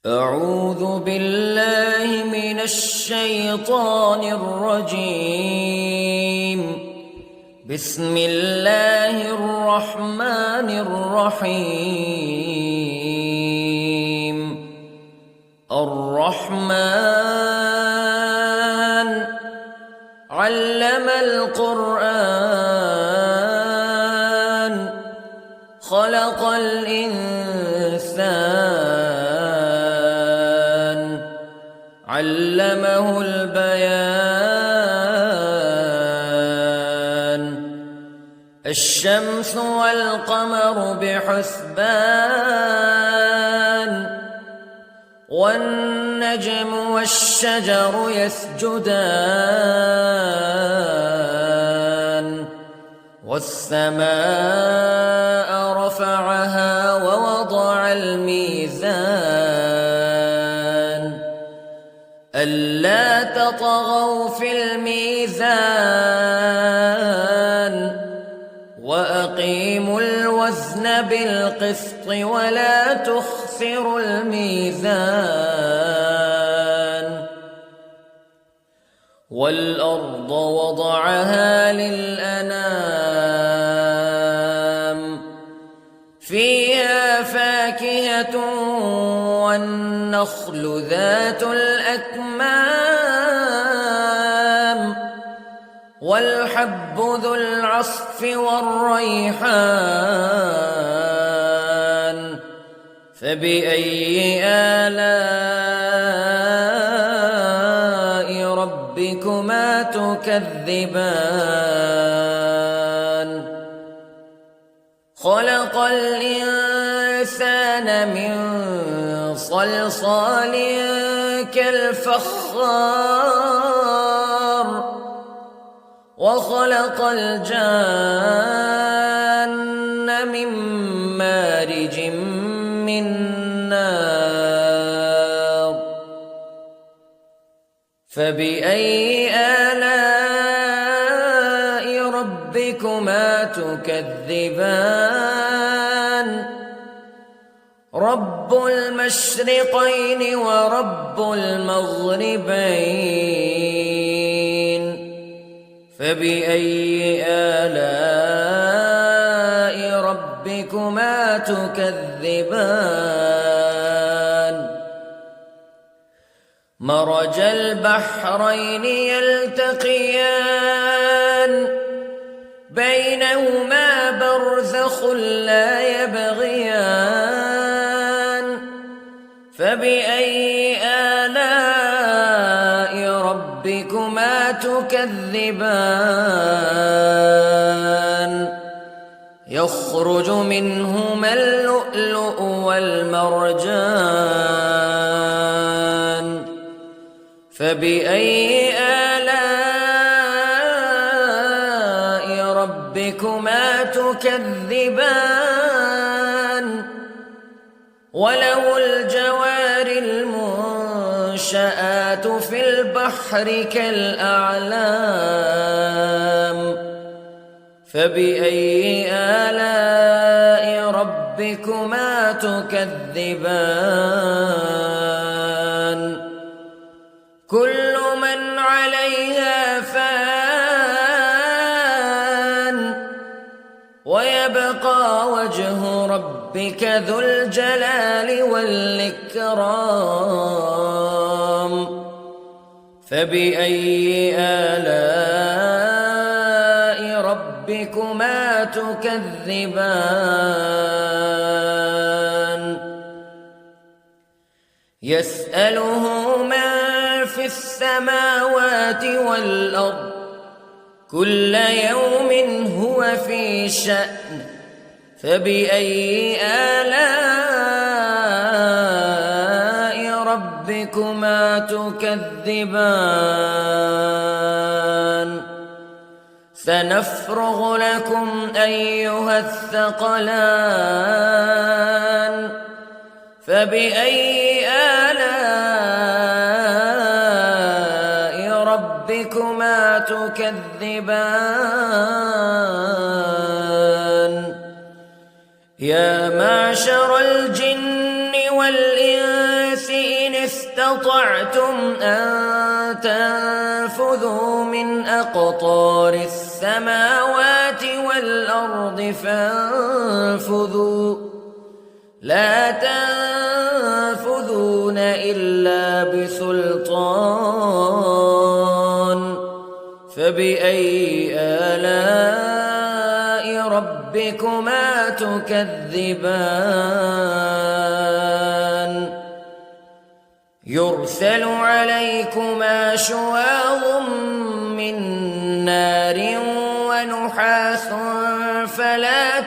أعوذ بالله من الشيطان الرجيم. بسم الله الرحمن الرحيم. الرحمن علم القرآن خلق الإنسان علمه البيان. الشمس والقمر بحسبان والنجم والشجر يسجدان والسماء رفعها ووضع الميزان ألا تطغوا في الميزان وأقيموا الوزن بالقسط ولا تخسروا الميزان. والأرض وضعها للأنام فيها فاكهة والنخل ذات الأكمام والحب ذو العصف والريحان فبأي آلاء ربكما تكذبان. خلق الإنسان من صلصال كالفخار وخلق الجان من مارج من نار فبأي آلاء ربكما تكذبان. رب المشرقين ورب المغربين فبأي آلاء ربكما تكذبان. مرج البحرين يلتقيان بينهما برزخ لا يبغيان فبأي آلاء ربكما تكذبان. يخرج منهما اللؤلؤ والمرجان فبأي آلاء ربكما تكذبان. وله الجوار المنشآت في البحر كالأعلام فبأي آلاء ربكما تكذبان. كل من عليها فان ويبقى وجه ربك ذو الجلال والإكرام فبأي آلاء ربكما تكذبان. يسأله من في السماوات والأرض كل يوم هو في شأن فبأي آلاء ربكما تكذبان. سنفرغ لكم أيها الثقلان فبأي آلاء ربكما تكذبان. يا معشر الجن والإنس استطعتم أن تنفذوا من أقطار السماوات والأرض فانفذوا لا تنفذون إلا بسلطان فبأي آلاء ربكما تكذبان يرسل عليكما شواظ من نار ونحاس فلا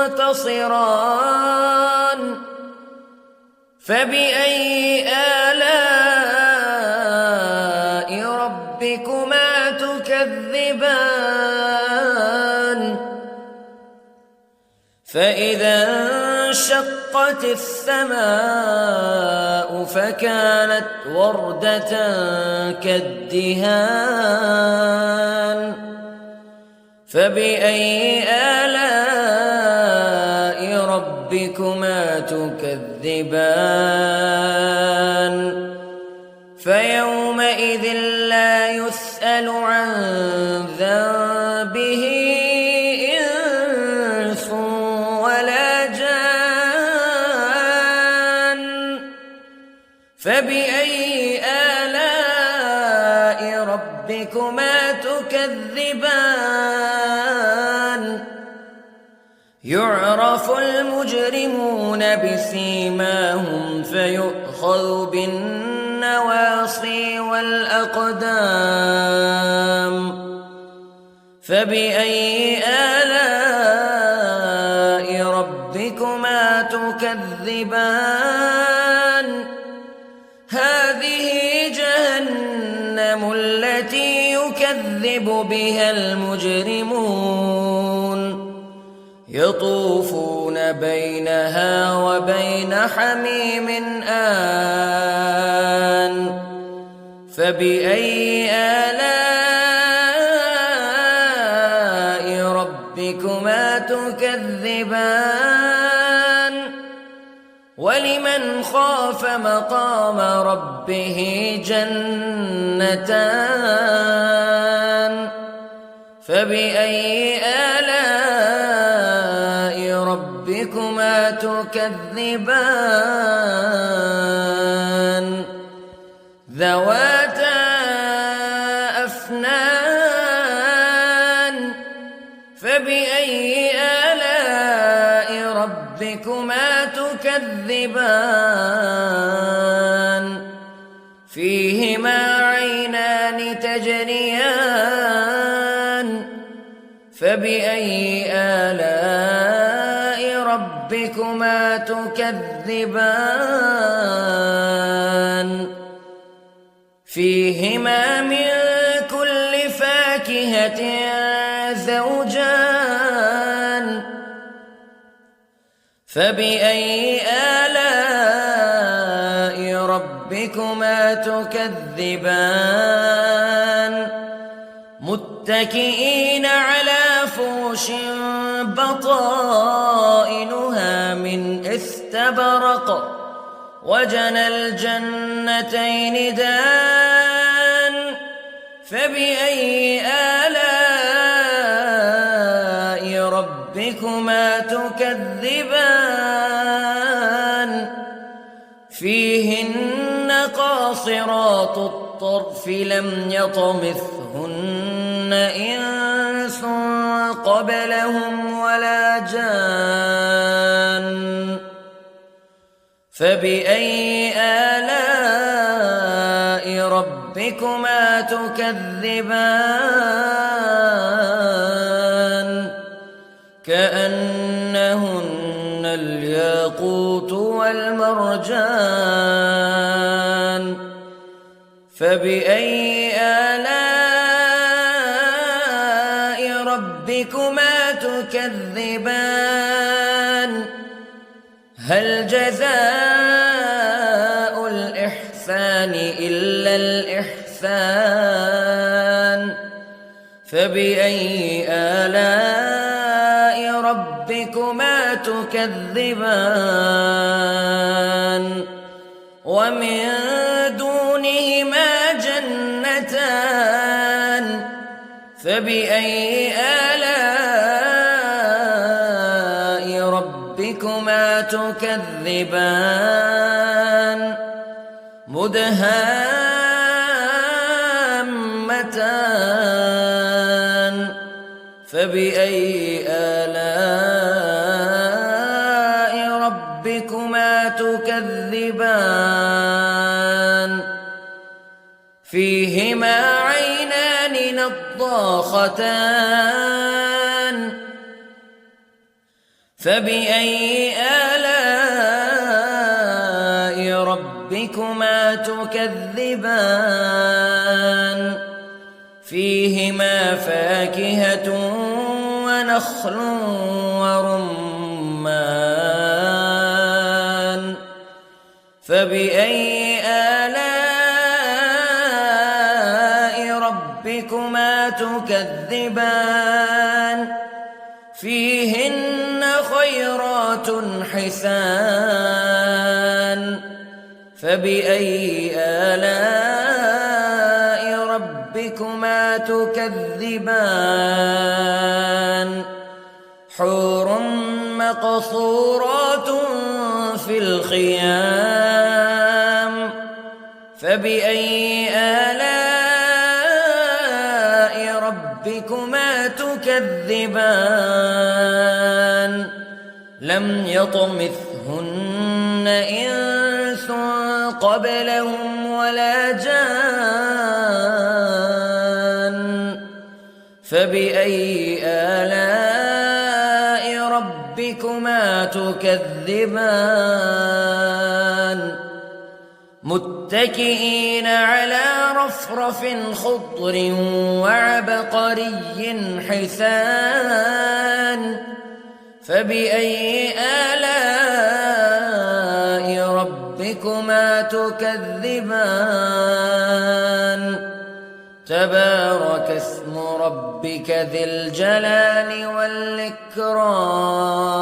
تنتصران فبأي آلاء ربكما تكذبان فإذا انشقت السماء فكانت وردة كالدهان فبأي آلاء ربكما تكذبان فيومئذ لا يسأل عن ذنبه إنس ولا جان فبأي آلاء ربكما تكذبان يعرف المجرمون بسيماهم فيؤخذ بالنواصي والأقدام فبأي آلاء ربكما تكذبان هذه جهنم التي يكذب بها المجرمون يطوفون بينها وبين حميم آن فبأي آلاء ربكما تكذبان ولمن خاف مقام ربه جنتان فبأي آلاء ربكما تكذبان ذواتا أفنان فبأي آلاء ربكما تكذبان فيهما عينان تجريان فبأي آلاء ربكما تكذبان فيهما من كل فاكهة زوجان فبأي آلاء ربكما تكذبان متكئين على فرش بطائنها من استبرق وجنى الجنتين دان فبأي آلاء ربكما تكذبان فيهن قاصرات الطرف لم يطمثهن إنس قبلهم ولا جان فبأي آلاء ربكما تكذبان كأنهن الياقوت والمرجان فبأي آلاء ربكما تكذبان هل جزاء الإحسان إلا الإحسان فبأي آلاء ربكما تكذبان ومن دونهما جنتان فبأي آلاء ربكما تكذبان مدهامتان فبأي آلاء ربكما تكذبان فيهما عينان نضاختان فبأي آلاء ربكما تكذبان فيهما فاكهة ونخل ورمان فبأي آلاء ربكما تكذبان فيهن خيرات حسان فبأي آلاء ربكما تكذبان حور مقصورات في الخيام فبأي آلاء ربكما تكذبان لم يطمثهن إنس قبلهم ولا جان فبأي آلاء ربكما تكذبان متكئين على رفرف خضر وعبقري حسان فبأي آلاء ربكما تكذبان تبارك اسم ربك ذي الجلال والإكرام